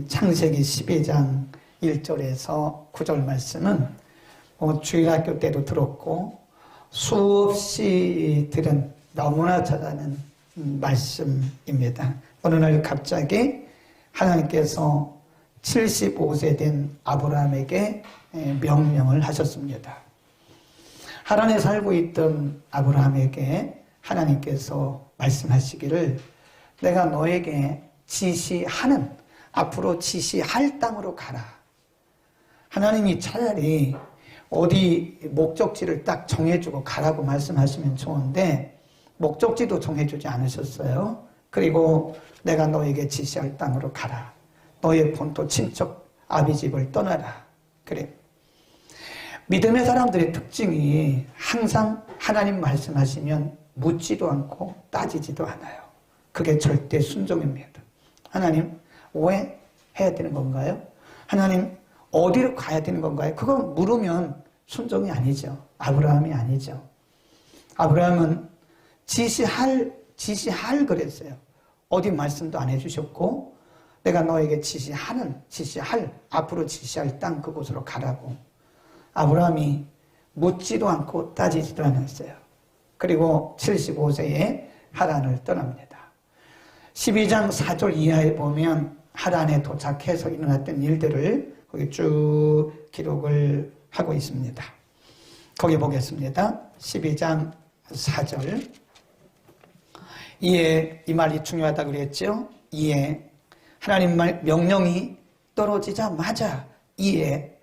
창세기 12장 1절에서 9절 말씀은 주일학교 때도 들었고 수없이 들은 너무나 잘 아는 말씀입니다. 어느 날 갑자기 하나님께서 75세 된 아브라함에게 명령을 하셨습니다. 하란에 살고 있던 아브라함에게 하나님께서 말씀하시기를 내가 너에게 지시하는, 앞으로 지시할 땅으로 가라. 하나님이 차라리 어디 목적지를 딱 정해주고 가라고 말씀하시면 좋은데 목적지도 정해주지 않으셨어요. 그리고 내가 너에게 지시할 땅으로 가라. 너의 본토 친척 아비집을 떠나라. 그래. 믿음의 사람들의 특징이 항상 하나님 말씀하시면 묻지도 않고 따지지도 않아요. 그게 절대 순종입니다. 하나님 왜 해야 되는 건가요? 하나님 어디로 가야 되는 건가요? 그거 물으면 순종이 아니죠. 아브라함이 아니죠. 아브라함은 지시할 그랬어요. 어디 말씀도 안 해주셨고 내가 너에게 지시할 앞으로 지시할 땅 그곳으로 가라고. 아브라함이 묻지도 않고 따지지도 않았어요. 그리고 75세에 하란을 떠납니다. 12장 4절 이하에 보면 하란에 도착해서 일어났던 일들을 거기 쭉 기록을 하고 있습니다. 거기 보겠습니다. 12장 4절. 이에, 이 말이 중요하다고 그랬죠. 이에 하나님 말 명령이 떨어지자마자 이에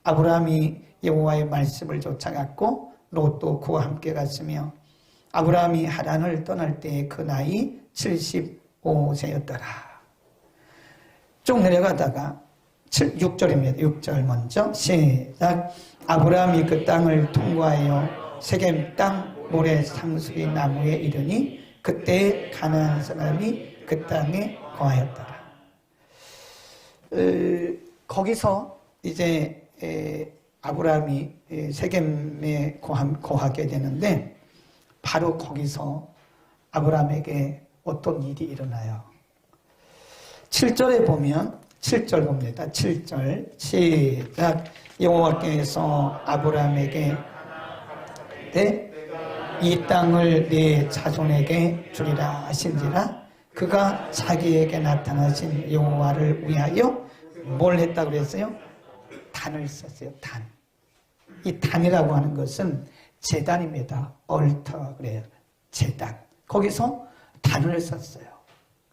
아브라함이 여호와의 말씀을 쫓아갔고 롯도 그와 함께 갔으며 아브라함이 하란을 떠날 때의 그 나이 75세였더라. 쭉 내려가다가 6절입니다. 6절 먼저 시작. 아브라함이 그 땅을 통과하여 세겜 땅 모래 상수리 나무에 이르니 그때 가나안 사람이 그 땅에 거하였더라. 거기서 이제 아브라함이 세겜에 거하게 되는데 바로 거기서 아브라함에게 어떤 일이 일어나요. 7절에 보면 7절 봅니다. 7절 시작. 여호와께서 아브라함에게 이 땅을 네 자손에게 주리라 하신지라 그가 자기에게 나타나신 여호와를 위하여 뭘 했다고 그랬어요? 단을 썼어요. 단. 이 단이라고 하는 것은 제단입니다. 얼터 그래요. 제단. 거기서 단을 썼어요.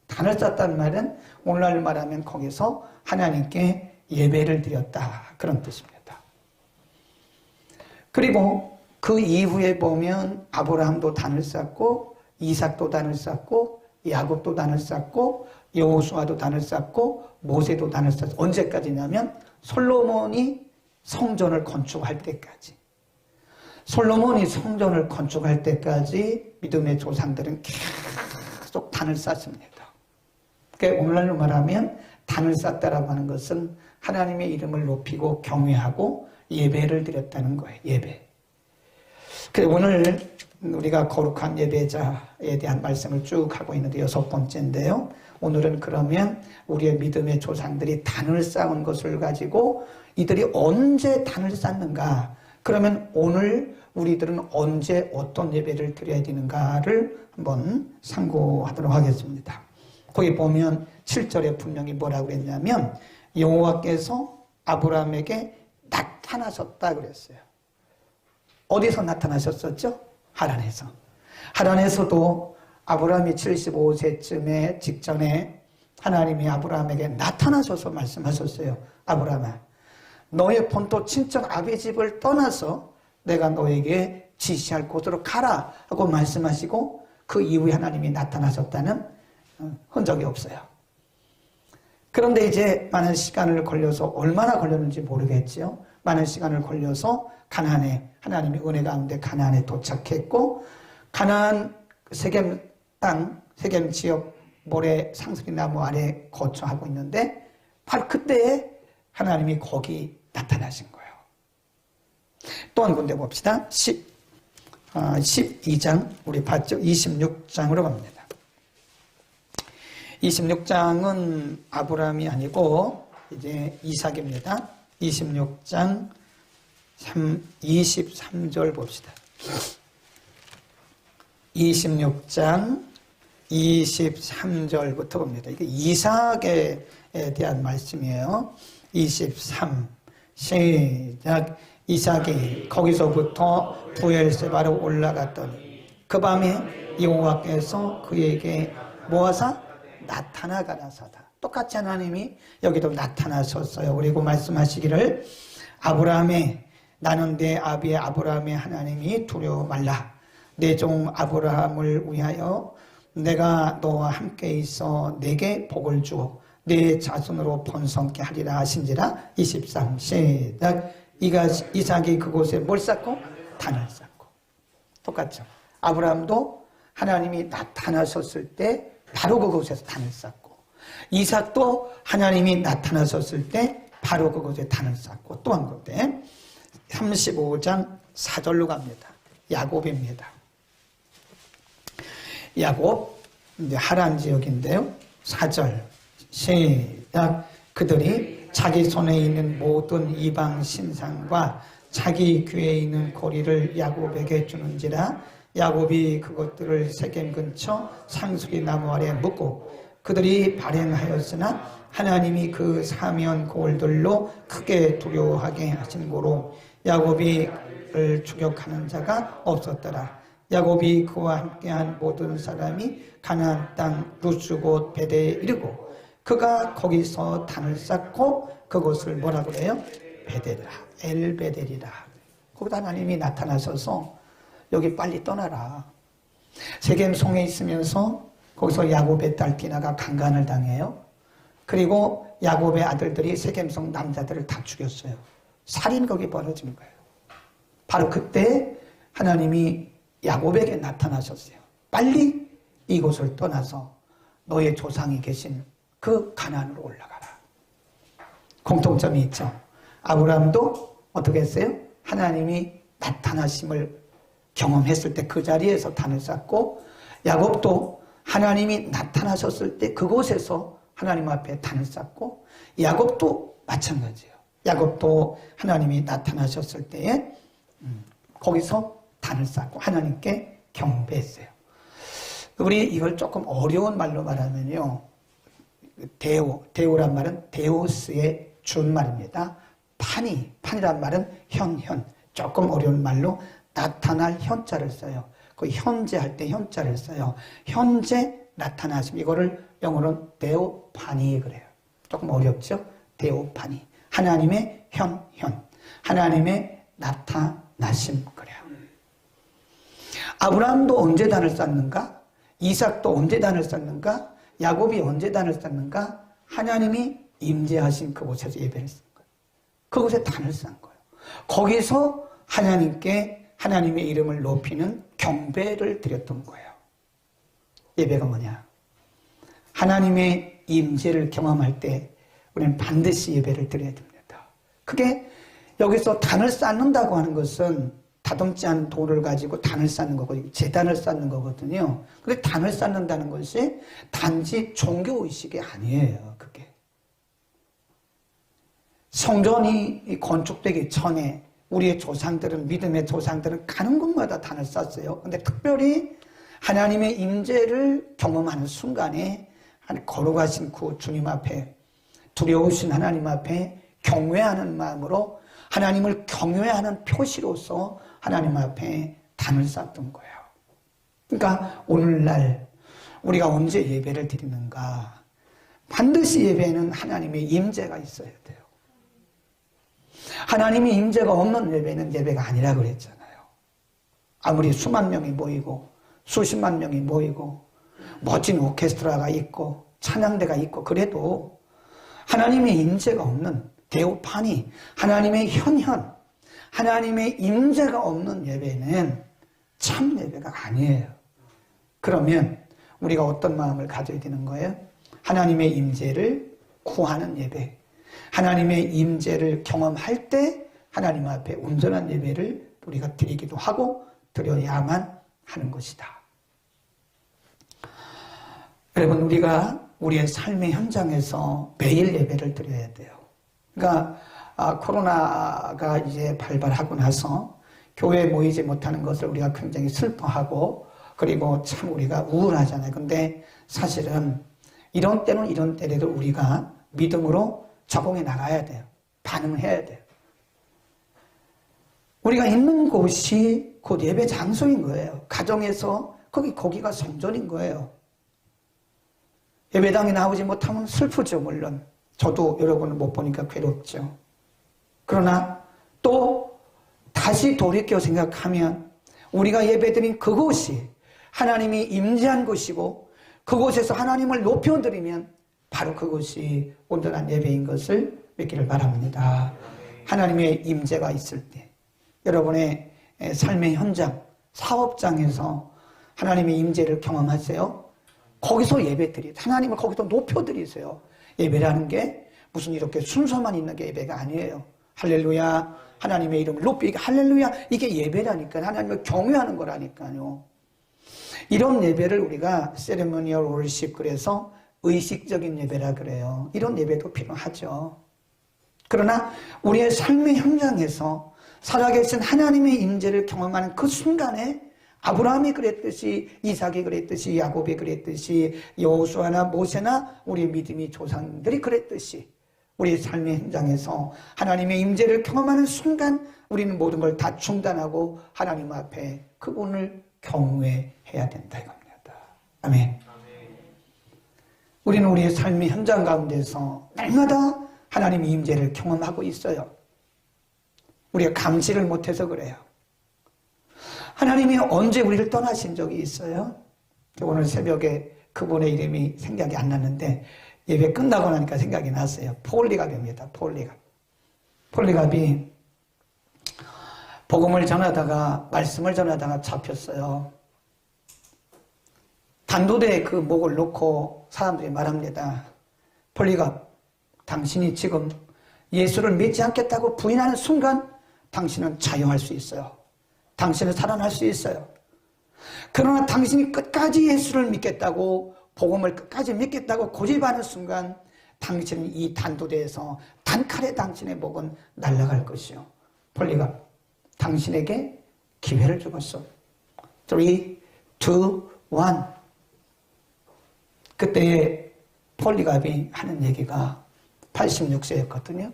단을 썼다는 말은 오늘날 말하면 거기서 하나님께 예배를 드렸다. 그런 뜻입니다. 그리고 그 이후에 보면 아브라함도 단을 쌓고 이삭도 단을 쌓고 야곱도 단을 쌓고 여호수아도 단을 쌓고 모세도 단을 쌓고 언제까지냐면 솔로몬이 성전을 건축할 때까지. 솔로몬이 성전을 건축할 때까지 믿음의 조상들은 계속 단을 쌓습니다. 그러니까 오늘날로 말하면 단을 쌓다라고 하는 것은 하나님의 이름을 높이고 경외하고 예배를 드렸다는 거예요. 예배. 그래서 오늘 우리가 거룩한 예배자에 대한 말씀을 쭉 하고 있는데 6번째인데요. 오늘은 그러면 우리의 믿음의 조상들이 단을 쌓은 것을 가지고 이들이 언제 단을 쌓는가? 그러면 오늘 우리들은 언제 어떤 예배를 드려야 되는가를 한번 상고하도록 하겠습니다. 거기 보면 7절에 분명히 뭐라고 그랬냐면 여호와께서 아브라함에게 나타나셨다 그랬어요. 어디서 나타나셨었죠? 하란에서. 하란에서도 아브라함이 75세쯤에 직전에 하나님이 아브라함에게 나타나셔서 말씀하셨어요. 아브라함아, 너의 본토 친척 아비집을 떠나서 내가 너에게 지시할 곳으로 가라 하고 말씀하시고 그 이후에 하나님이 나타나셨다는 흔적이 없어요. 그런데 이제 많은 시간을 걸려서 얼마나 걸렸는지 모르겠지요. 많은 시간을 걸려서 가나안에 하나님의 은혜 가운데 가나안에 도착했고 가나안 세겜 땅, 세겜 지역 모래 상수리 나무 아래 거처하고 있는데 바로 그때에 하나님이 거기 나타나신 거예요. 또 한 군데 봅시다. 12장 우리 봤죠? 26장으로 갑니다. 26장은 아브라함이 아니고 이제 이삭입니다. 26장 23절 봅시다. 26장 23절부터 봅니다. 이게 이삭에 대한 말씀이에요. 23 시작. 이삭이 거기서부터 부엘세바로 올라갔더니 그 밤에 여호와께서 그에게 뭐하사 나타나가나서다. 똑같이 하나님이 여기도 나타나셨어요. 그리고 말씀하시기를 아브라함의 나는 내 아비의 아브라함의 하나님이 두려워 말라. 내 종 아브라함을 위하여 내가 너와 함께 있어 내게 복을 주어 내 자손으로 번성케 하리라 하신지라. 23 시작. 이삭이 그곳에 뭘 쌓고? 단을 쌓고. 똑같죠. 아브라함도 하나님이 나타나셨을 때 바로 그곳에서 단을 쌓고, 이삭도 하나님이 나타나셨을 때 바로 그곳에 단을 쌓고. 또 한 군데 35장 4절로 갑니다. 야곱입니다. 야곱, 이제 하란 지역인데요. 4절 시작. 그들이 자기 손에 있는 모든 이방 신상과 자기 귀에 있는 고리를 야곱에게 주는지라. 야곱이 그것들을 세겜 근처 상수리 나무 아래 묻고 그들이 발행하였으나 하나님이 그 사면 고을들로 크게 두려워하게 하신 고로 야곱이 그를 추격하는 자가 없었더라. 야곱이 그와 함께한 모든 사람이 가나안 땅 루스 곧 베데에 이르고 그가 거기서 단을 쌓고 그곳을 뭐라 그래요? 베델이라, 엘베델이라. 거기다 하나님이 나타나셔서 여기 빨리 떠나라. 세겜 성에 있으면서 거기서 야곱의 딸 디나가 강간을 당해요. 그리고 야곱의 아들들이 세겜성 남자들을 다 죽였어요. 살인 거기 벌어진 거예요. 바로 그때 하나님이 야곱에게 나타나셨어요. 빨리 이곳을 떠나서 너의 조상이 계신 그 가나안으로 올라가라. 공통점이 있죠. 아브라함도 어떻게 했어요? 하나님이 나타나심을 경험했을 때 그 자리에서 단을 쌓고, 야곱도 하나님이 나타나셨을 때 그곳에서 하나님 앞에 단을 쌓고, 야곱도 마찬가지예요. 야곱도 하나님이 나타나셨을 때에 거기서 단을 쌓고 하나님께 경배했어요. 우리 이걸 조금 어려운 말로 말하면요, 데오란 말은 데오스의 준말입니다. 판이란 말은 현, 조금 어려운 말로 나타날 현자를 써요. 그 현재 할 때 현자를 써요. 현재 나타나심, 이거를 영어로는 데오파니 그래요. 조금 어렵죠? 데오파니. 하나님의 현, 하나님의 나타나심 그래요. 아브라함도 언제 단을 쌓는가? 이삭도 언제 단을 쌓는가? 야곱이 언제 단을 쌓는가? 하나님이 임재하신 그곳에서 예배를 쓴 거예요. 그곳에 단을 쌓은 거예요. 거기서 하나님께 하나님의 이름을 높이는 경배를 드렸던 거예요. 예배가 뭐냐? 하나님의 임재를 경험할 때 우리는 반드시 예배를 드려야 됩니다. 그게 여기서 단을 쌓는다고 하는 것은 다듬지 않은 돌을 가지고 단을 쌓는 거고 제단을 쌓는 거거든요. 근데 단을 쌓는다는 것이 단지 종교의식이 아니에요. 그게 성전이 건축되기 전에 우리의 조상들은, 믿음의 조상들은 가는 곳마다 단을 쌓았어요. 근데 특별히 하나님의 임재를 경험하는 순간에 걸어가신 그 주님 앞에, 두려우신 하나님 앞에 경외하는 마음으로 하나님을 경외하는 표시로서 하나님 앞에 단을 쌓던 거예요. 그러니까 오늘날 우리가 언제 예배를 드리는가? 반드시 예배에는 하나님의 임재가 있어야 돼요. 하나님의 임재가 없는 예배는 예배가 아니라 그랬잖아요. 아무리 수만 명이 모이고 수십만 명이 모이고 멋진 오케스트라가 있고 찬양대가 있고 그래도 하나님의 임재가 없는 데오파니, 하나님의 현현, 하나님의 임재가 없는 예배는 참 예배가 아니에요. 그러면 우리가 어떤 마음을 가져야 되는 거예요? 하나님의 임재를 구하는 예배, 하나님의 임재를 경험할 때 하나님 앞에 온전한 예배를 우리가 드리기도 하고 드려야만 하는 것이다. 여러분, 우리가 우리의 삶의 현장에서 매일 예배를 드려야 돼요. 그러니까 코로나가 이제 발발하고 나서 교회에 모이지 못하는 것을 우리가 굉장히 슬퍼하고 그리고 참 우리가 우울하잖아요. 근데 사실은 이런 때는 이런 때라도 우리가 믿음으로 적응해 나가야 돼요. 반응을 해야 돼요. 우리가 있는 곳이 곧 예배 장소인 거예요. 가정에서 거기가 성전인 거예요. 예배당에 나오지 못하면 슬프죠, 물론. 저도 여러분을 못 보니까 괴롭죠. 그러나 또 다시 돌이켜 생각하면 우리가 예배드린 그곳이 하나님이 임재한 곳이고 그곳에서 하나님을 높여드리면 바로 그곳이 온전한 예배인 것을 믿기를 바랍니다. 하나님의 임재가 있을 때 여러분의 삶의 현장, 사업장에서 하나님의 임재를 경험하세요. 거기서 예배드리세요. 하나님을 거기서 높여드리세요. 예배라는 게 무슨 이렇게 순서만 있는 게 예배가 아니에요. 할렐루야, 하나님의 이름을 높이게, 할렐루야, 이게 예배라니까요. 하나님을 경외하는 거라니까요. 이런 예배를 우리가 세레모니얼 월십, 그래서 의식적인 예배라 그래요. 이런 예배도 필요하죠. 그러나 우리의 삶의 현장에서 살아계신 하나님의 임재를 경험하는 그 순간에 아브라함이 그랬듯이, 이삭이 그랬듯이, 야곱이 그랬듯이, 여호수아나 모세나 우리의 믿음의 조상들이 그랬듯이 우리의 삶의 현장에서 하나님의 임재를 경험하는 순간 우리는 모든 걸 다 중단하고 하나님 앞에 그분을 경외해야 된다 이겁니다. 아멘. 우리는 우리의 삶의 현장 가운데서 날마다 하나님의 임재를 경험하고 있어요. 우리가 감지를 못해서 그래요. 하나님이 언제 우리를 떠나신 적이 있어요? 오늘 새벽에 그분의 이름이 생각이 안 났는데 예배 끝나고 나니까 생각이 났어요. 폴리갑입니다. 폴리갑이 복음을 전하다가, 말씀을 전하다가 잡혔어요. 단도대에 그 목을 놓고 사람들이 말합니다. 폴리갑, 당신이 지금 예수를 믿지 않겠다고 부인하는 순간 당신은 자유할 수 있어요. 당신은 살아날 수 있어요. 그러나 당신이 끝까지 예수를 믿겠다고, 복음을 끝까지 믿겠다고 고집하는 순간 당신은 이 단도대에서 단칼에 당신의 목은 날아갈 것이요. 폴리갑, 당신에게 기회를 주었어. 3, 2, 1. 그때 폴리갑이 하는 얘기가 86세였거든요.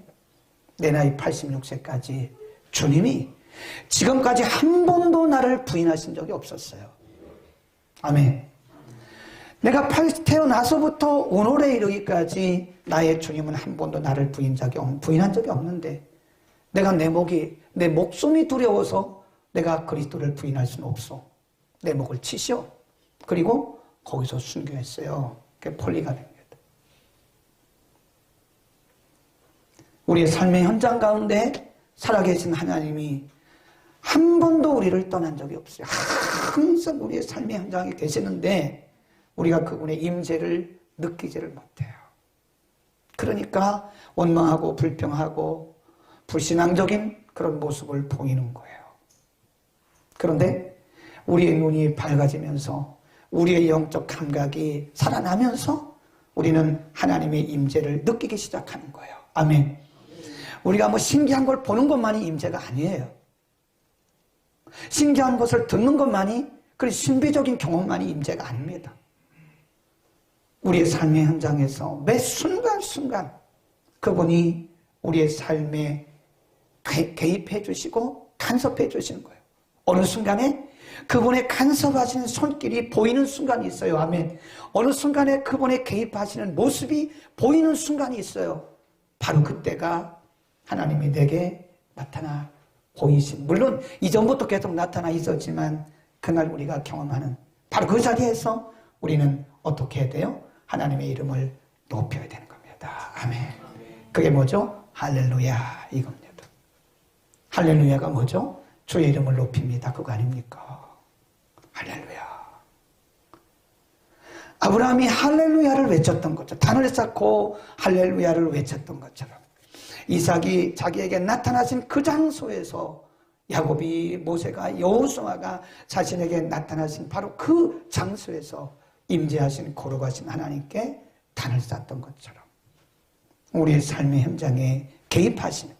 내 나이 86세까지 주님이 지금까지 한 번도 나를 부인하신 적이 없었어요. 아멘. 내가 태어나서부터 오늘에 이르기까지 나의 주님은 한 번도 나를 부인한 적이 없는데 내가 내 목숨이 두려워서 내가 그리스도를 부인할 수는 없어. 내 목을 치시오. 그리고 거기서 순교했어요. 그게 폴리갑입니다. 우리의 삶의 현장 가운데 살아계신 하나님이 한 번도 우리를 떠난 적이 없어요. 항상 우리의 삶의 현장에 계시는데 우리가 그분의 임재를 느끼지를 못해요. 그러니까 원망하고 불평하고 불신앙적인 그런 모습을 보이는 거예요. 그런데 우리의 눈이 밝아지면서 우리의 영적 감각이 살아나면서 우리는 하나님의 임재를 느끼기 시작하는 거예요. 아멘. 우리가 뭐 신기한 걸 보는 것만이 임재가 아니에요. 신기한 것을 듣는 것만이, 그리고 신비적인 경험만이 임재가 아닙니다. 우리의 삶의 현장에서 매 순간순간 그분이 우리의 삶에 개입해 주시고 간섭해 주시는 거예요. 어느 순간에 그분의 간섭하시는 손길이 보이는 순간이 있어요. 아멘. 어느 순간에 그분의 개입하시는 모습이 보이는 순간이 있어요. 바로 그때가 하나님이 내게 나타나 보이신, 물론 이전부터 계속 나타나 있었지만 그날 우리가 경험하는 바로 그 자리에서 우리는 어떻게 해야 돼요? 하나님의 이름을 높여야 되는 겁니다. 아멘. 그게 뭐죠? 할렐루야 이겁니다. 할렐루야가 뭐죠? 주의 이름을 높입니다. 그거 아닙니까? 할렐루야. 아브라함이 할렐루야를 외쳤던 것처럼, 단을 쌓고 할렐루야를 외쳤던 것처럼 이삭이 자기에게 나타나신 그 장소에서 야곱이, 모세가, 여호수아가 자신에게 나타나신 바로 그 장소에서 임재하신 거룩하신 하나님께 단을 쌓던 것처럼 우리의 삶의 현장에 개입하시는,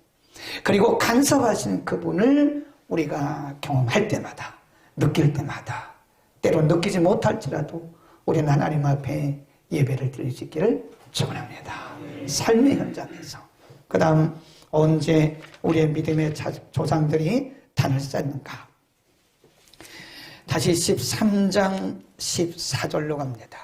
그리고 간섭하시는 그분을 우리가 경험할 때마다, 느낄 때마다, 때로 느끼지 못할지라도 우리는 하나님 앞에 예배를 드릴 수 있기를 축원합니다. 삶의 현장에서. 그 다음 언제 우리의 믿음의 조상들이 단을 쌓는가? 다시 13장 14절로 갑니다.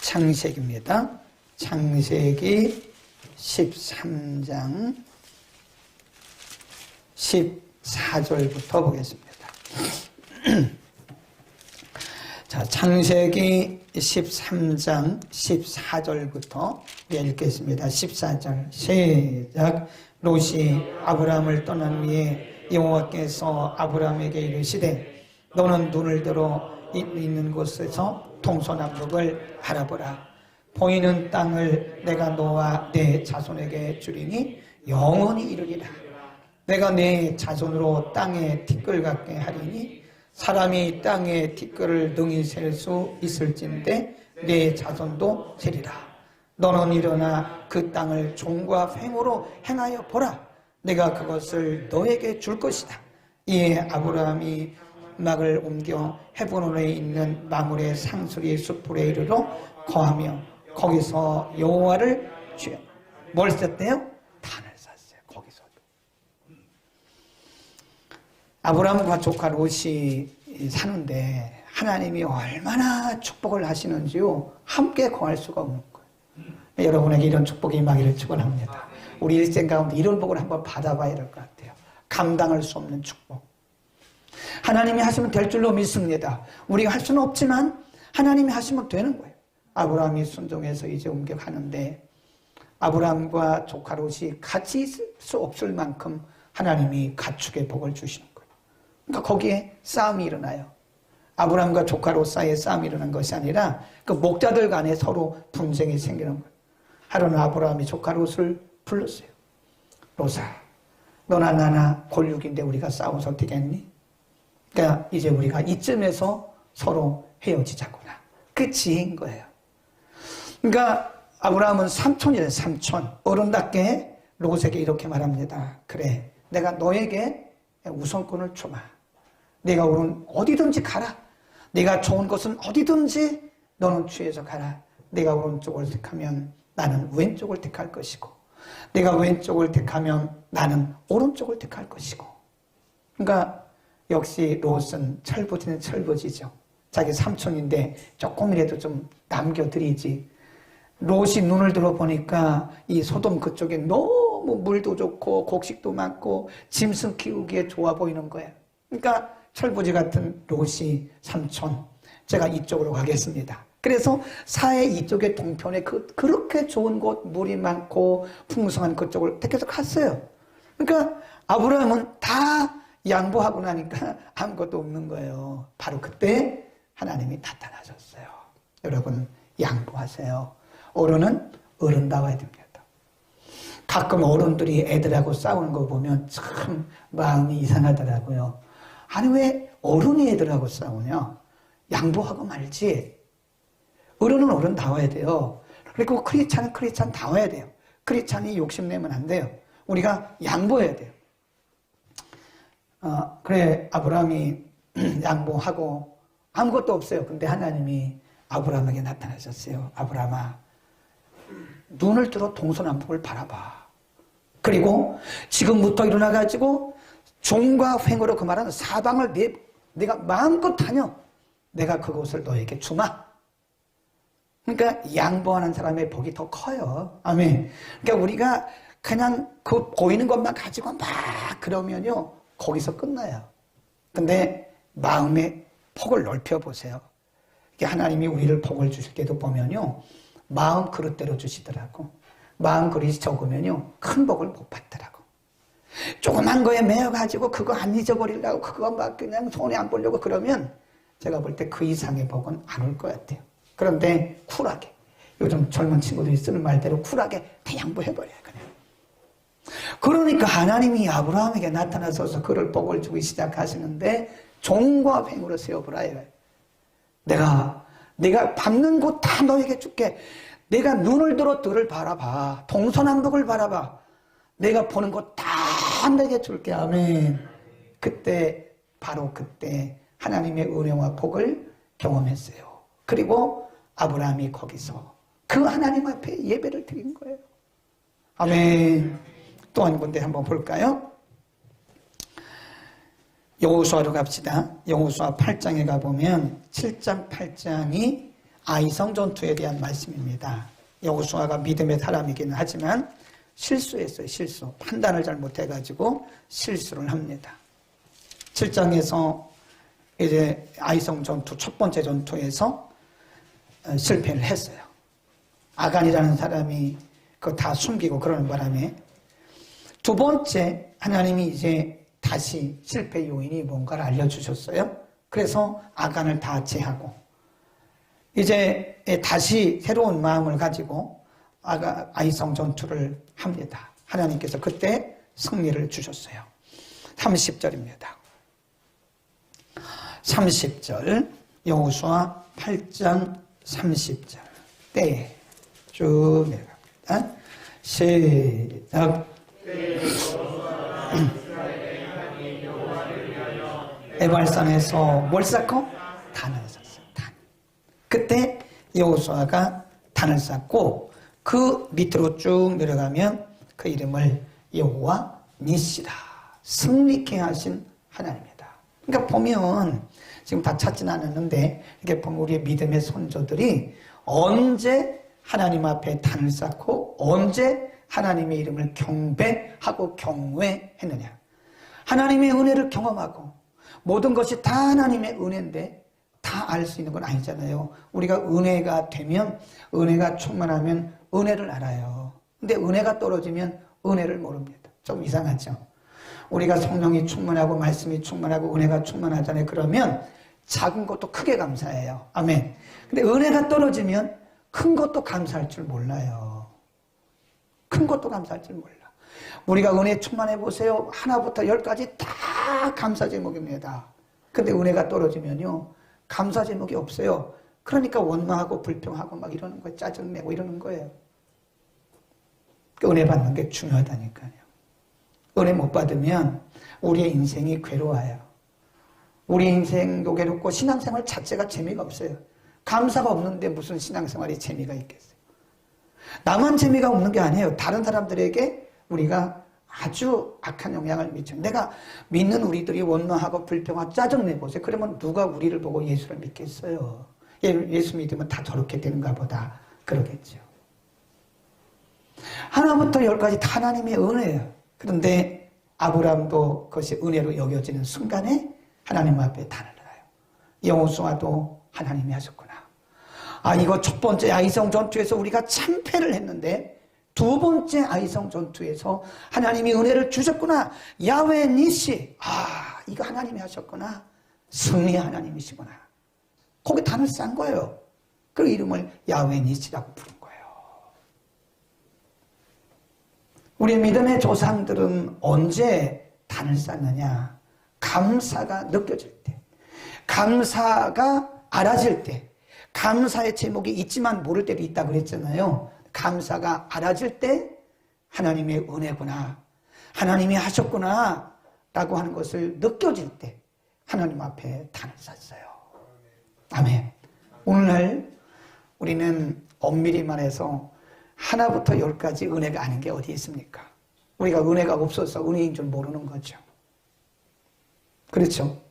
창세기입니다. 창세기 13장 14절부터 보겠습니다. 자, 창세기 13장 14절부터 읽겠습니다. 14절 시작. 롯이 아브라함을 떠난 후에 여호와께서 아브라함에게 이르시되 너는 눈을 들어 있는 곳에서 동서남북을 바라보라. 보이는 땅을 내가 너와 내 자손에게 주리니 영원히 이르리라. 내가 내 자손으로 땅에 티끌 같게 하리니 사람이 땅에 티끌을 능히 셀 수 있을진데 내 자손도 세리라. 너는 일어나 그 땅을 종과 횡으로 행하여 보라. 내가 그것을 너에게 줄 것이다. 이에 아브라함이 막을 옮겨 헤브론에 있는 마물의 상수리 숲에 이르러 거하며 거기서 여호와를 주여. 뭘 썼대요? 단을 쌌어요. 거기서도. 아브라함과 조카 롯이 사는데 하나님이 얼마나 축복을 하시는지요. 함께 거할 수가 없는 거예요. 여러분에게 이런 축복이 임하기를 축원합니다. 우리 일생 가운데 이런 복을 한번 받아봐야 될 것 같아요. 감당할 수 없는 축복. 하나님이 하시면 될 줄로 믿습니다. 우리가 할 수는 없지만 하나님이 하시면 되는 거예요. 아브라함이 순종해서 이제 옮겨가는데 아브라함과 조카 롯이 같이 있을 수 없을 만큼 하나님이 가축의 복을 주시는 거예요. 그러니까 거기에 싸움이 일어나요. 아브라함과 조카 롯 사이에 싸움이 일어난 것이 아니라 그 목자들 간에 서로 분쟁이 생기는 거예요. 하루는 아브라함이 조카 롯을 불렀어요. 롯아, 너나 나나 골육인데 우리가 싸워서 되겠니? 그러니까 이제 우리가 이쯤에서 서로 헤어지자꾸나. 그 지혜인 거예요. 그러니까 아브라함은 삼촌이래, 삼촌. 어른답게 롯에게 이렇게 말합니다. 그래, 내가 너에게 우선권을 주마. 내가 오른 어디든지 가라. 내가 좋은 것은 어디든지 너는 취해서 가라. 내가 오른쪽을 택하면 나는 왼쪽을 택할 것이고 내가 왼쪽을 택하면 나는 오른쪽을 택할 것이고. 그러니까 역시 롯은 철부지는 철부지죠. 자기 삼촌인데 조금이라도 좀 남겨드리지. 롯이 눈을 들어보니까 이 소돔 그쪽에 너무 물도 좋고 곡식도 많고 짐승 키우기에 좋아 보이는 거예요. 그러니까 철부지 같은 롯이 삼촌, 제가 이쪽으로 가겠습니다. 그래서 사해 이쪽의 동편에 그렇게 좋은 곳, 물이 많고 풍성한 그쪽을 택해서 갔어요. 그러니까 아브라함은 다 양보하고 나니까 아무것도 없는 거예요. 바로 그때 하나님이 나타나셨어요. 여러분, 양보하세요. 어른은 어른다워야 됩니다. 가끔 어른들이 애들하고 싸우는 거 보면 참 마음이 이상하더라고요. 아니 왜 어른이 애들하고 싸우냐? 양보하고 말지. 어른은 어른다워야 돼요. 그리고 크리스찬은 크리스찬다워야 돼요. 크리스찬이 욕심내면 안 돼요. 우리가 양보해야 돼요. 그래 아브라함이 양보하고 아무것도 없어요. 근데 하나님이 아브라함에게 나타나셨어요. 아브라함아, 눈을 들어 동서남북을 바라봐. 그리고 지금부터 일어나가지고 종과 횡으로 그 말하는 사방을 내가 마음껏 다녀. 내가 그곳을 너에게 주마. 그러니까 양보하는 사람의 복이 더 커요. 아멘. 그러니까 우리가 그냥 그 보이는 것만 가지고 막 그러면요 거기서 끝나요. 근데 마음의 폭을 넓혀보세요. 하나님이 우리를 복을 주실 때도 보면요 마음 그릇대로 주시더라고. 마음 그릇이 적으면요 큰 복을 못 받더라고. 조그만 거에 매여가지고 그거 안 잊어버리려고 그거 막 그냥 손에 안 보려고 그러면 제가 볼 때 그 이상의 복은 안 올 것 같아요. 그런데 쿨하게, 요즘 젊은 친구들이 쓰는 말대로 쿨하게 다 양보해버려요. 그냥. 그러니까 하나님이 아브라함에게 나타나셔서 그를 복을 주기 시작하시는데 종과 횡으로 세워보라. 내가 내가 밟는 곳 다 너에게 줄게. 내가 눈을 들어 들을 바라봐. 동서남북을 바라봐. 내가 보는 곳 다 내게 줄게. 아멘. 그때 바로 그때 하나님의 은혜와 복을 경험했어요. 그리고 아브라함이 거기서 그 하나님 앞에 예배를 드린 거예요. 아멘. 또 한 군데 한번 볼까요? 여호수아로 갑시다. 여호수아 8장에 가보면 7장 8장이 아이성 전투에 대한 말씀입니다. 여호수아가 믿음의 사람이기는 하지만 실수했어요. 실수. 판단을 잘못해가지고 실수를 합니다. 7장에서 이제 아이성 전투 첫 번째 전투에서 실패를 했어요. 아간이라는 사람이 그거 다 숨기고 그러는 바람에 두 번째 하나님이 이제 다시 실패 요인이 뭔가를 알려주셨어요. 그래서 아간을 다 제하고 이제 다시 새로운 마음을 가지고 아이성 전투를 합니다. 하나님께서 그때 승리를 주셨어요. 30절입니다. 30절 여호수아 8장 30절 때에 쭉 내려갑니다. 시작. 에발산에서 뭘 쌓고? 단을 쌓았어요. 단. 그때 여호수아가 단을 쌓고 그 밑으로 쭉 내려가면 그 이름을 여호와 니시라, 승리케 하신 하나님이다. 그러니까 보면 지금 다 찾지는 않았는데 이렇게 보면 우리의 믿음의 선조들이 언제 하나님 앞에 단을 쌓고 언제 하나님의 이름을 경배하고 경외했느냐. 하나님의 은혜를 경험하고 모든 것이 다 하나님의 은혜인데 다 알 수 있는 건 아니잖아요. 우리가 은혜가 되면, 은혜가 충만하면 은혜를 알아요. 근데 은혜가 떨어지면 은혜를 모릅니다. 좀 이상하죠. 우리가 성령이 충만하고 말씀이 충만하고 은혜가 충만하잖아요. 그러면 작은 것도 크게 감사해요. 아멘. 근데 은혜가 떨어지면 큰 것도 감사할 줄 몰라요. 큰 것도 감사할 줄 몰라. 우리가 은혜 충만해 보세요. 하나부터 10까지 다 감사 제목입니다. 근데 은혜가 떨어지면요, 감사 제목이 없어요. 그러니까 원망하고 불평하고 막 이러는 거예요. 짜증내고 이러는 거예요. 은혜 받는 게 중요하다니까요. 은혜 못 받으면 우리의 인생이 괴로워요. 우리 인생도 괴롭고 신앙생활 자체가 재미가 없어요. 감사가 없는데 무슨 신앙생활이 재미가 있겠어요. 나만 재미가 없는 게 아니에요. 다른 사람들에게 우리가 아주 악한 영향을 미쳐요. 내가 믿는 우리들이 원망하고 불평하고 짜증내보세요. 그러면 누가 우리를 보고 예수를 믿겠어요? 예수 믿으면 다 저렇게 되는가 보다 그러겠죠. 하나부터 10까지 다 하나님의 은혜예요. 그런데 아브라함도 그것이 은혜로 여겨지는 순간에 하나님 앞에 단을 놔요. 여호수아도 하나님이 하셨구나. 이거 첫 번째 아이성 전투에서 우리가 참패를 했는데 두 번째 아이성 전투에서 하나님이 은혜를 주셨구나. 야훼 니시. 이거 하나님이 하셨구나. 승리의 하나님이시구나. 거기 단을 쌓은 거예요. 그 이름을 야훼 니시라고 부른 거예요. 우리 믿음의 조상들은 언제 단을 쌓느냐? 감사가 느껴질 때, 감사가 알아질 때, 감사의 제목이 있지만 모를 때도 있다고 그랬잖아요. 감사가 알아질 때 하나님의 은혜구나, 하나님이 하셨구나 라고 하는 것을 느껴질 때 하나님 앞에 단을 쌓았어요. 아멘. 오늘날 우리는 엄밀히 말해서 하나부터 10까지 은혜가 아닌 게 어디 있습니까? 우리가 은혜가 없어서 은혜인 줄 모르는 거죠. 그렇죠?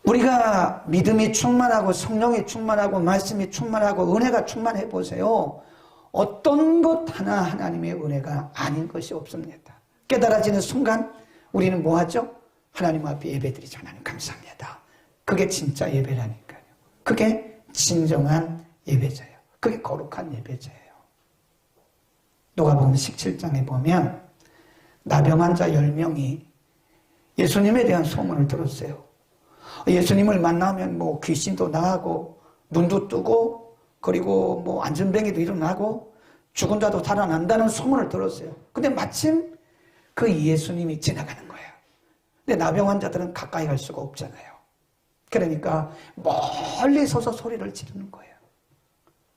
우리가 믿음이 충만하고 성령이 충만하고 말씀이 충만하고 은혜가 충만해 보세요. 어떤 것 하나 하나님의 은혜가 아닌 것이 없습니다. 깨달아지는 순간 우리는 뭐 하죠? 하나님 앞에 예배드리죠. 하나님 감사합니다. 그게 진짜 예배라니까요. 그게 진정한 예배자예요. 그게 거룩한 예배자예요. 누가복음 17장에 보면 나병 환자 10명이 예수님에 대한 소문을 들었어요. 예수님을 만나면 뭐 귀신도 나가고 눈도 뜨고 그리고 뭐 안전뱅이도 일어나고 죽은 자도 살아난다는 소문을 들었어요. 근데 마침 그 예수님이 지나가는 거예요. 근데 나병 환자들은 가까이 갈 수가 없잖아요. 그러니까 멀리 서서 소리를 지르는 거예요.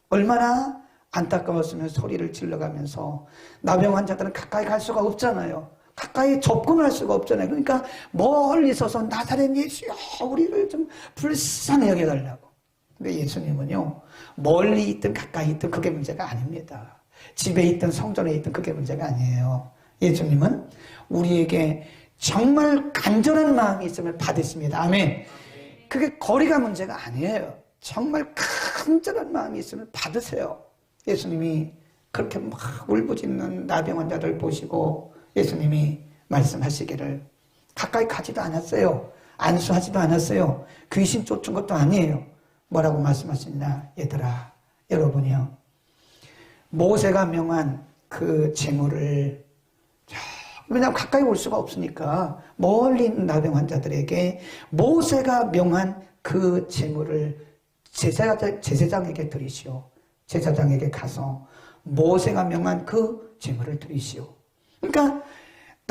얼마나 안타까웠으면 소리를 질러가면서 나병 환자들은 가까이 갈 수가 없잖아요. 가까이 접근할 수가 없잖아요. 그러니까 멀리 서서 나사렛 예수여 우리를 좀 불쌍히 여겨달라고. 근데 예수님은요 멀리 있든 가까이 있든 그게 문제가 아닙니다. 집에 있든 성전에 있든 그게 문제가 아니에요. 예수님은 우리에게 정말 간절한 마음이 있으면 받으십니다. 아멘. 그게 거리가 문제가 아니에요. 정말 간절한 마음이 있으면 받으세요. 예수님이 그렇게 막 울부짖는 나병 환자들 보시고 예수님이 말씀하시기를 가까이 가지도 않았어요. 안수하지도 않았어요. 귀신 쫓은 것도 아니에요. 뭐라고 말씀하시냐? 얘들아, 여러분이요. 모세가 명한 그 제물을 왜냐하면 가까이 올 수가 없으니까 멀리 있는 나병 환자들에게 모세가 명한 그 제물을 제사장에게 드리시오. 제사장에게 가서 모세가 명한 그 제물을 드리시오. 그러니까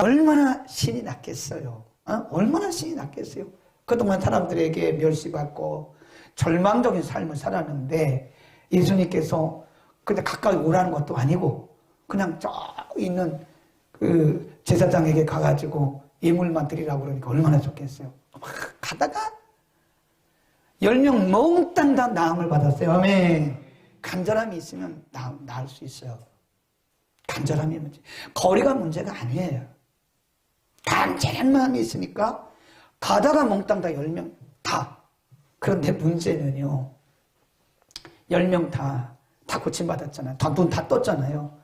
얼마나 신이 났겠어요. 얼마나 신이 났겠어요. 그동안 사람들에게 멸시받고 절망적인 삶을 살았는데 예수님께서 근데 가까이 오라는 것도 아니고 그냥 저 있는 그 제사장에게 가가지고 예물만 드리라고 그러니까 얼마나 좋겠어요. 가다가 10명 몽땅 다 나음을 받았어요. 아멘. 간절함이 있으면 나을 수 있어요. 간절함이 문제. 거리가 문제가 아니에요. 간절한 마음이 있으니까 가다가 몽땅 다 10명 다. 그런데 문제는요. 10명 다 고침받았잖아요. 눈 다 떴잖아요.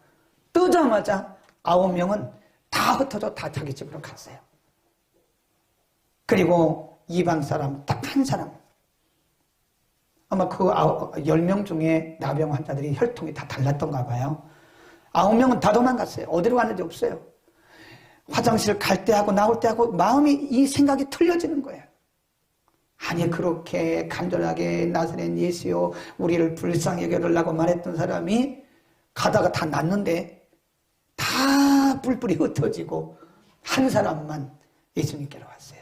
뜨자마자 9명은 다 흩어져 다 자기 집으로 갔어요. 그리고 이방 사람 딱 한 사람. 아마 그 10명 중에 나병 환자들이 혈통이 다 달랐던가 봐요. 9명은 다 도망갔어요. 어디로 갔는지 없어요. 화장실 갈 때 하고 나올 때 하고 마음이 이 생각이 틀려지는 거예요. 아니 그렇게 간절하게 나사렛 예수여 우리를 불쌍히 여겨달라고 말했던 사람이 가다가 다 났는데 다 뿔뿔이 흩어지고 한 사람만 예수님께로 왔어요.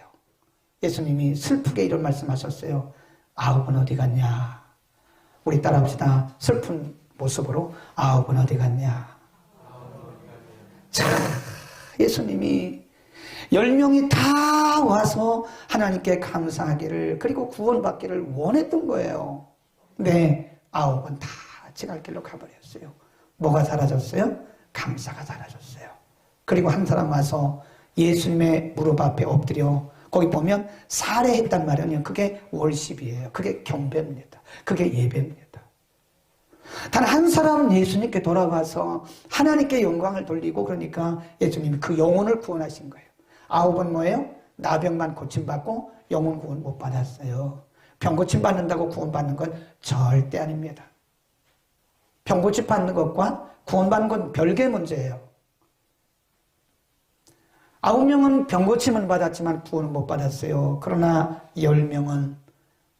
예수님이 슬프게 이런 말씀하셨어요. 9은 어디 갔냐? 우리 따라합시다. 슬픈 모습으로 9은 어디 갔냐? 자, 예수님이 10명이 다 와서 하나님께 감사하기를 그리고 구원받기를 원했던 거예요. 근데 9은 다 지갈 길로 가버렸어요. 뭐가 사라졌어요? 감사가 사라졌어요. 그리고 한 사람 와서 예수님의 무릎 앞에 엎드려 거기 보면 살해했단 말이에요. 그게 월십이에요. 그게 경배입니다. 그게 예배입니다. 단 한 사람은 예수님께 돌아와서 하나님께 영광을 돌리고 그러니까 예수님이 그 영혼을 구원하신 거예요. 9은 뭐예요? 나병만 고침받고 영혼 구원 못 받았어요. 병 고침받는다고 구원받는 건 절대 아닙니다. 병 고침받는 것과 구원받는 건 별개의 문제예요. 9명은 병고침은 받았지만 구원은 못 받았어요. 그러나 10명은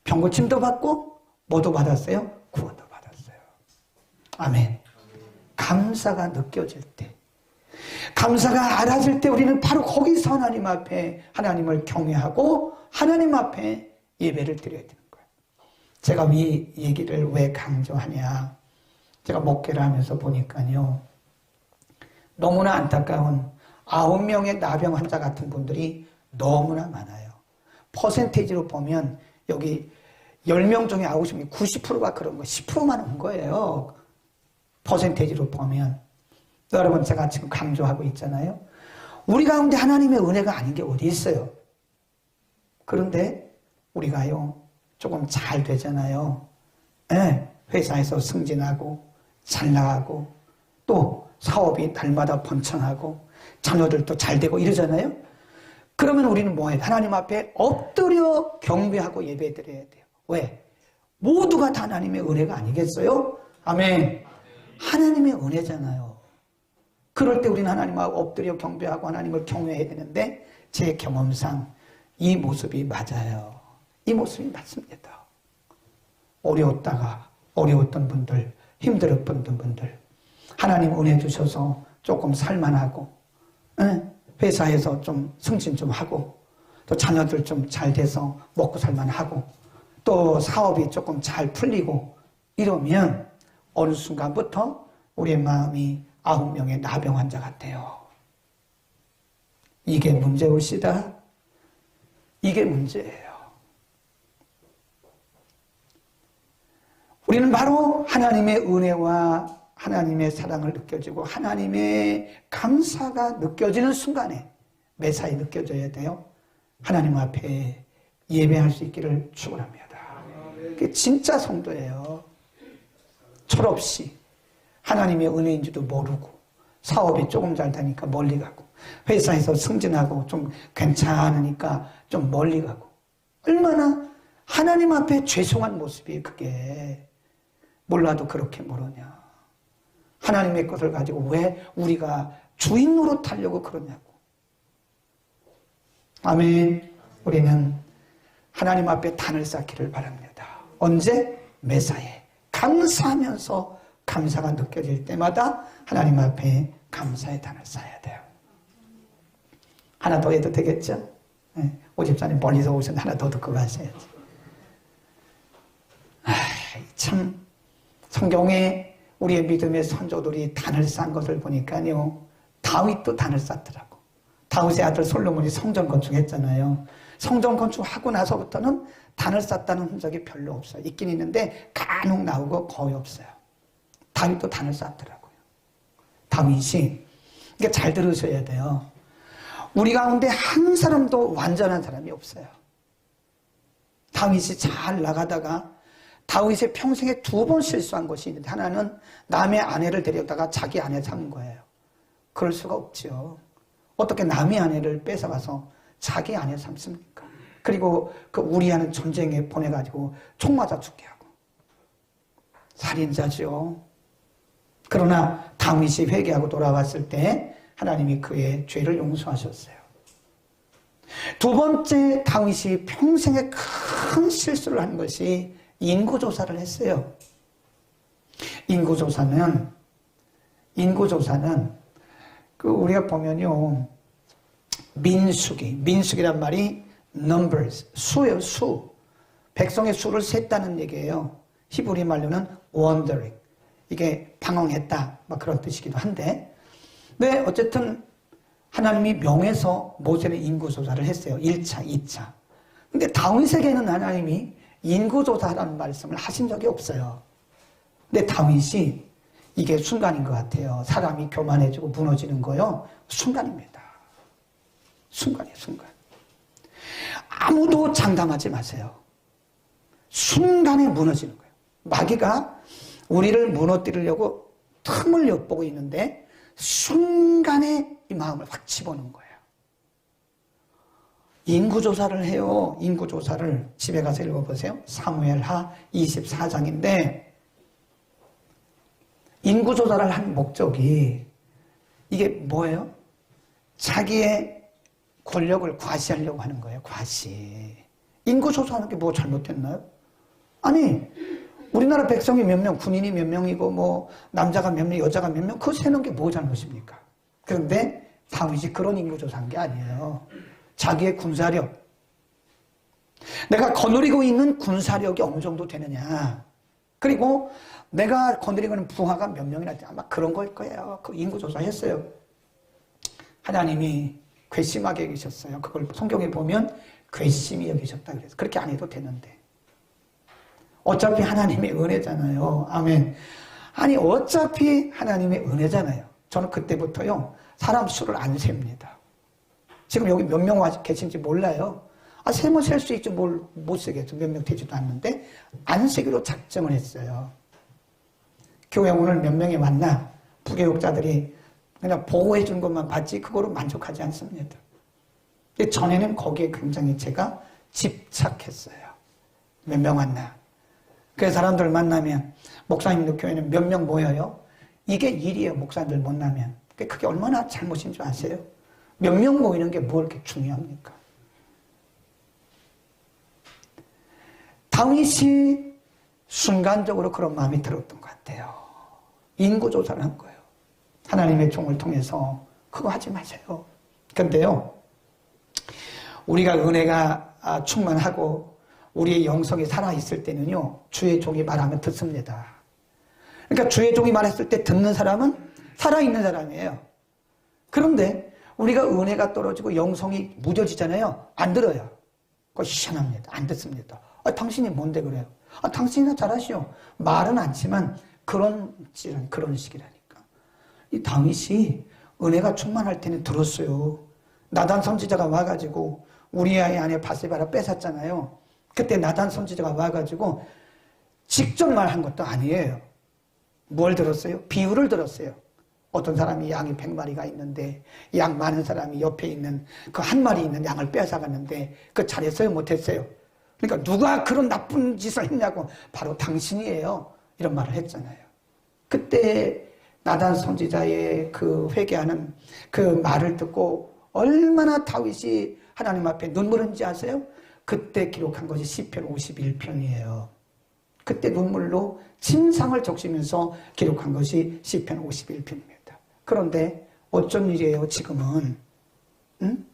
병고침도 받고 뭐도 받았어요? 구원도 받았어요. 아멘. 감사가 느껴질 때, 감사가 알아질 때 우리는 바로 거기서 하나님 앞에 하나님을 경외하고 하나님 앞에 예배를 드려야 되는 거예요. 제가 이 얘기를 왜 강조하냐. 제가 목회를 하면서 보니까요. 너무나 안타까운 9명의 나병 환자 같은 분들이 너무나 많아요. 퍼센테이지로 보면 여기 10명 중에 9명, 90%가 그런 거, 10%만 온 거예요. 퍼센테이지로 보면. 여러분 제가 지금 강조하고 있잖아요. 우리 가운데 하나님의 은혜가 아닌 게 어디 있어요. 그런데 우리가요 조금 잘 되잖아요. 네, 회사에서 승진하고 잘 나가고 또 사업이 날마다 번창하고 자녀들도 잘 되고 이러잖아요. 그러면 우리는 뭐예요? 하나님 앞에 엎드려 경배하고 예배드려야 돼요. 왜? 모두가 다 하나님의 은혜가 아니겠어요? 아멘. 하나님의 은혜잖아요. 그럴 때 우리는 하나님 앞에 엎드려 경배하고 하나님을 경외해야 되는데 제 경험상 이 모습이 맞아요. 이 모습이 맞습니다. 어려웠던 분들, 힘들었던 분들 하나님 은혜 주셔서 조금 살만하고 회사에서 좀 승진 좀 하고 또 자녀들 좀 잘 돼서 먹고 살만하고 또 사업이 조금 잘 풀리고 이러면 어느 순간부터 우리의 마음이 9명의 나병 환자 같아요. 이게 문제올시다. 이게 문제예요. 우리는 바로 하나님의 은혜와 하나님의 사랑을 느껴지고 하나님의 감사가 느껴지는 순간에 매사에 느껴져야 돼요. 하나님 앞에 예배할 수 있기를 축원합니다. 그게 진짜 성도예요. 철없이 하나님의 은혜인지도 모르고 사업이 조금 잘 되니까 멀리 가고 회사에서 승진하고 좀 괜찮으니까 좀 멀리 가고 얼마나 하나님 앞에 죄송한 모습이에요. 그게 몰라도 그렇게 모르냐. 하나님의 것을 가지고 왜 우리가 주인 노릇하려고 그러냐고. 아멘. 우리는 하나님 앞에 단을 쌓기를 바랍니다. 언제? 매사에 감사하면서 감사가 느껴질 때마다 하나님 앞에 감사의 단을 쌓아야 돼요. 하나 더 해도 되겠죠? 네. 오 집사님 멀리서 오셔서 하나 더 듣고 가셔야지. 참 성경에 우리의 믿음의 선조들이 단을 쌓은 것을 보니까요. 다윗도 단을 쌓더라고. 다윗의 아들 솔로몬이 성전 건축했잖아요. 성전 건축하고 나서부터는 단을 쌓았다는 흔적이 별로 없어요. 있긴 있는데 간혹 나오고 거의 없어요. 다윗도 단을 쌓더라고요. 다윗이 이게 잘 들으셔야 돼요. 우리 가운데 한 사람도 완전한 사람이 없어요. 다윗이 잘 나가다가 다윗의 평생에 2번 실수한 것이 있는데 하나는 남의 아내를 데려다가 자기 아내 삼은 거예요. 그럴 수가 없죠. 어떻게 남의 아내를 뺏어가서 자기 아내 삼습니까? 그리고 그 우리아는 전쟁에 보내가지고 총 맞아 죽게 하고 살인자죠. 그러나 다윗이 회개하고 돌아왔을 때 하나님이 그의 죄를 용서하셨어요. 2번째 다윗이 평생에 큰 실수를 한 것이 인구조사를 했어요. 인구조사는 그 우리가 보면요. 민수기란 말이 numbers, 수예요, 수. 백성의 수를 셌다는 얘기예요. 히브리 말로는 wandering. 이게 방황했다. 막 그런 뜻이기도 한데. 네, 어쨌든 하나님이 명해서 모세는 인구조사를 했어요. 1차, 2차. 근데 다윗에게는 하나님이 인구조사라는 말씀을 하신 적이 없어요. 근데 다윗이 이게 순간인 것 같아요. 사람이 교만해지고 무너지는 거요. 순간입니다. 순간이에요, 순간. 아무도 장담하지 마세요. 순간에 무너지는 거예요. 마귀가 우리를 무너뜨리려고 틈을 엿보고 있는데 순간에 이 마음을 확 집어넣은 거예요. 인구조사를 해요. 인구조사를 집에 가서 읽어보세요. 사무엘하 24장인데 인구조사를 한 목적이 이게 뭐예요? 자기의 권력을 과시하려고 하는 거예요. 과시. 인구조사하는 게 뭐 잘못됐나요? 아니 우리나라 백성이 몇 명, 군인이 몇 명이고 뭐 남자가 몇 명, 여자가 몇 명, 그거 세는 게 뭐 잘못입니까? 그런데 다윗이 그런 인구조사한 게 아니에요. 자기의 군사력. 내가 거느리고 있는 군사력이 어느 정도 되느냐. 그리고 내가 거느리고 있는 부하가 몇 명이나 되냐. 아마 그런 걸 거예요. 그 인구조사 했어요. 하나님이 괘씸하게 여기셨어요. 그걸 성경에 보면 괘씸히 여기셨다 그래서 그렇게 안 해도 되는데. 어차피 하나님의 은혜잖아요. 아멘. 아니 어차피 하나님의 은혜잖아요. 저는 그때부터요. 사람 수를 안 셉니다. 지금 여기 몇 명 계신지 몰라요. 세면 셀 수 있죠. 뭘 못 세겠죠. 몇 명 되지도 않는데 안 세기로 작정을 했어요. 교회 오늘 몇 명이 왔나? 부교육자들이 그냥 보고해 준 것만 봤지 그거로 만족하지 않습니다. 전에는 거기에 굉장히 제가 집착했어요. 몇 명 왔나? 그 사람들 만나면 목사님들 교회는 몇 명 모여요? 이게 일이에요. 목사님들 만나면. 그게 얼마나 잘못인 줄 아세요? 몇 명 모이는 게 뭐 이렇게 중요합니까? 다윗이 순간적으로 그런 마음이 들었던 것 같아요. 인구조사를 한 거예요. 하나님의 종을 통해서 그거 하지 마세요. 근데요, 우리가 은혜가 충만하고 우리의 영성이 살아있을 때는요, 주의 종이 말하면 듣습니다. 그러니까 주의 종이 말했을 때 듣는 사람은 살아있는 사람이에요. 그런데 우리가 은혜가 떨어지고 영성이 무뎌지잖아요. 안 들어요. 그거 희한합니다. 안 듣습니다. 당신이 뭔데 그래요? 당신이나 잘하시오. 말은 않지만 그런 식이라니까. 이 다윗이 은혜가 충만할 때는 들었어요. 나단 선지자가 와가지고 우리 아이 안에 바세바를 뺏었잖아요. 그때 나단 선지자가 와가지고 직접 말한 것도 아니에요. 뭘 들었어요? 비유를 들었어요. 어떤 사람이 양이 100마리가 있는데 양 많은 사람이 옆에 있는 그 한 마리 있는 양을 빼앗아갔는데 그 잘했어요? 못했어요? 그러니까 누가 그런 나쁜 짓을 했냐고, 바로 당신이에요. 이런 말을 했잖아요. 그때 나단 선지자의 그 회개하는 그 말을 듣고 얼마나 다윗이 하나님 앞에 눈물 흘린지 아세요? 그때 기록한 것이 시편 51편이에요. 그때 눈물로 침상을 적시면서 기록한 것이 시편 51편입니다. 그런데 어쩐 일이에요, 지금은? 응?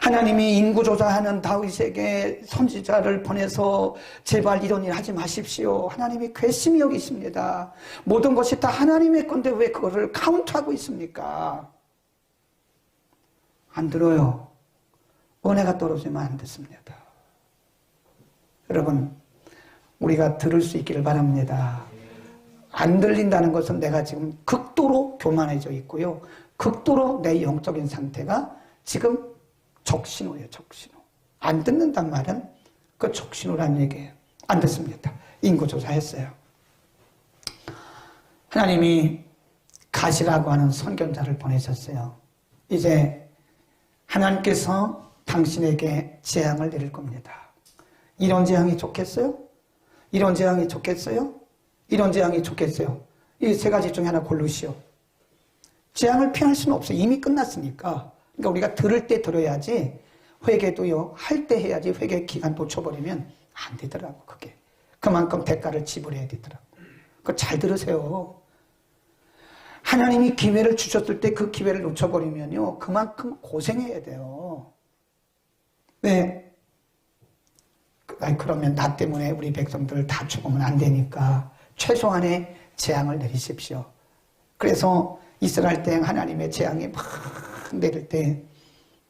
하나님이 인구조사하는 다윗에게 선지자를 보내서 제발 이런 일 하지 마십시오. 하나님이 괘씸히 여기십니다. 모든 것이 다 하나님의 건데 왜 그거를 카운트하고 있습니까? 안 들어요. 은혜가 떨어지면 안 듣습니다. 여러분, 우리가 들을 수 있기를 바랍니다. 안 들린다는 것은 내가 지금 극도로 교만해져 있고요. 극도로 내 영적인 상태가 지금 적신호예요, 적신호. 안 듣는단 말은 그 적신호란 얘기예요. 안 듣습니다. 인구조사했어요. 하나님이 가시라고 하는 선견자를 보내셨어요. 이제 하나님께서 당신에게 재앙을 내릴 겁니다. 이런 재앙이 좋겠어요? 이런 재앙이 좋겠어요? 이런 재앙이 좋겠어요? 이 세 가지 중에 하나 고르시오. 재앙을 피할 수는 없어요. 이미 끝났으니까. 그러니까 우리가 들을 때 들어야지, 회개도요, 할 때 해야지. 회개 기간 놓쳐버리면 안 되더라고, 그게. 그만큼 대가를 지불해야 되더라고. 그거 잘 들으세요. 하나님이 기회를 주셨을 때 그 기회를 놓쳐버리면요, 그만큼 고생해야 돼요. 왜? 그러면 나 때문에 우리 백성들 다 죽으면 안 되니까 최소한의 재앙을 내리십시오. 그래서 이스라엘 때 하나님의 재앙이 막 내릴 때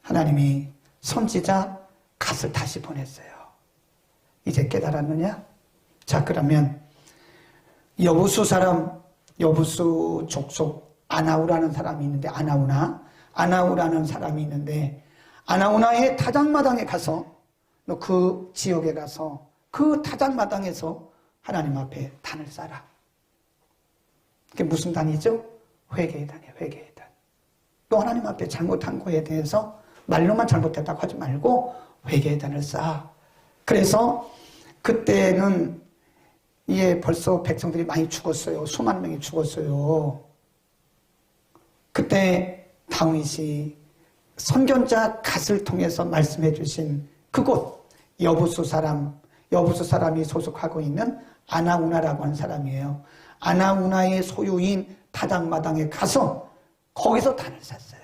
하나님이 선지자 갓을 다시 보냈어요. 이제 깨달았느냐? 자, 그러면 여부수 족속 아나우라는 사람이 있는데, 아나우라는 사람이 있는데, 아나우나의 타작마당에 가서, 너 그 지역에 가서 그 타작마당에서 하나님 앞에 단을 쌓아라. 그게 무슨 단이죠? 회개의 단이에요. 회개의 단. 또 하나님 앞에 잘못한 거에 대해서 말로만 잘못했다고 하지 말고 회개의 단을 쌓아. 그래서 그때는 벌써 백성들이 많이 죽었어요. 수만 명이 죽었어요. 그때 다윗이 선견자 갓을 통해서 말씀해 주신 그곳, 여부수 사람이 소속하고 있는 아나우나라고 하는 사람이에요. 아나우나의 소유인 타작마당에 가서 거기서 단을 샀어요.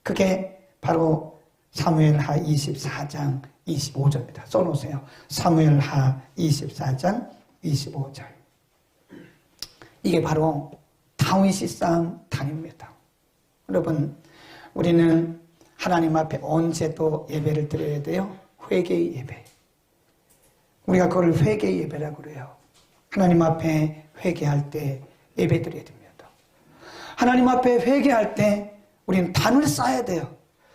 그게 바로 사무엘하 24장 25절입니다. 써놓으세요. 사무엘하 24장 25절. 이게 바로 다윗이 쌓은 단입니다. 여러분, 우리는 하나님 앞에 언제도 예배를 드려야 돼요? 회개의 예배. 우리가 그걸 회개의 예배라고 그래요. 하나님 앞에 회개할 때 예배 드려야 됩니다. 하나님 앞에 회개할 때 우리는 단을 쌓아야 돼요.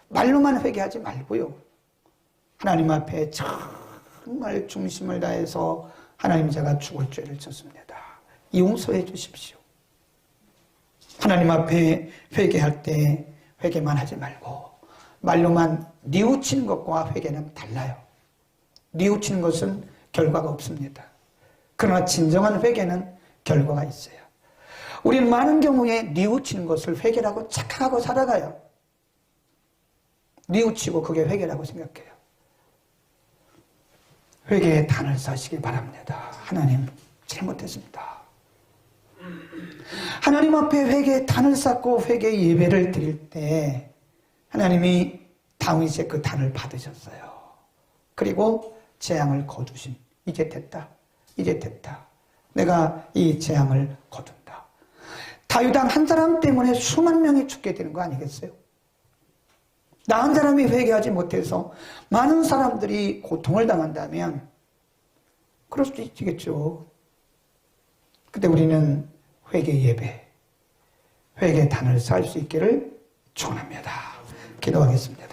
말로만 회개하지 말고요. 하나님 앞에 정말 중심을 다해서 하나님, 제가 죽을 죄를 졌습니다. 용서해 주십시오. 하나님 앞에 회개할 때 회개만 하지 말고 말로만 뉘우치는 것과 회개는 달라요. 뉘우치는 것은 결과가 없습니다. 그러나 진정한 회개는 결과가 있어요. 우리는 많은 경우에 뉘우치는 것을 회개라고 착각하고 살아가요. 뉘우치고 그게 회개라고 생각해요. 회개의 단을 쌓으시기 바랍니다. 하나님, 잘못했습니다. 하나님 앞에 회개의 단을 쌓고 회개의 예배를 드릴 때 하나님이 다윗의 그 단을 받으셨어요. 그리고 재앙을 거두신. 이제 됐다. 이제 됐다. 내가 이 재앙을 거둔다. 다윗왕 한 사람 때문에 수만 명이 죽게 되는 거 아니겠어요? 나 한 사람이 회개하지 못해서 많은 사람들이 고통을 당한다면 그럴 수도 있겠죠. 근데 우리는 회개 예배, 회개 단을 쌓을 수 있기를 축원합니다. 기도하겠습니다.